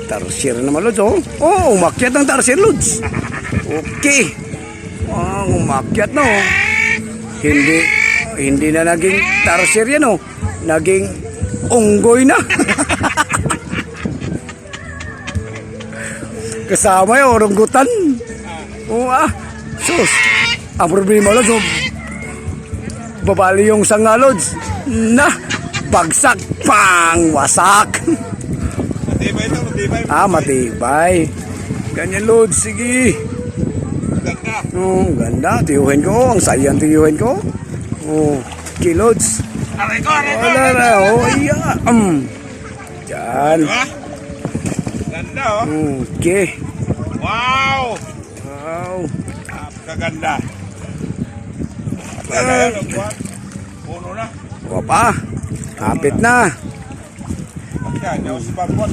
Tarsier naman, Lods, oh. Oh, umakyat ng tarsier, Lods. Okay. Umakyat na, oh. Hindi na naging tarsier yan, oh. Naging unggoy na. Kasama yung oranggutan. Oo, sus. Ang problema, Lods, oh. Babali yung sanga, Lods. Na, bagsak, pang, wasak. Matibay ito, matibay. Matibay. Ganyan, Lods, sige. Ganda. Ganda. Tiyuhin ko. Ang sayang tiyuhin ko. Okay, Lods. Aray ko. Wala na. Yeah. Diyan. Diba? Ganda, oh. Okay. Wow. Wow. Napakaganda. Yan, ang buwan. Puno na. O pa. Kapit na. Yan, yung si Barbon.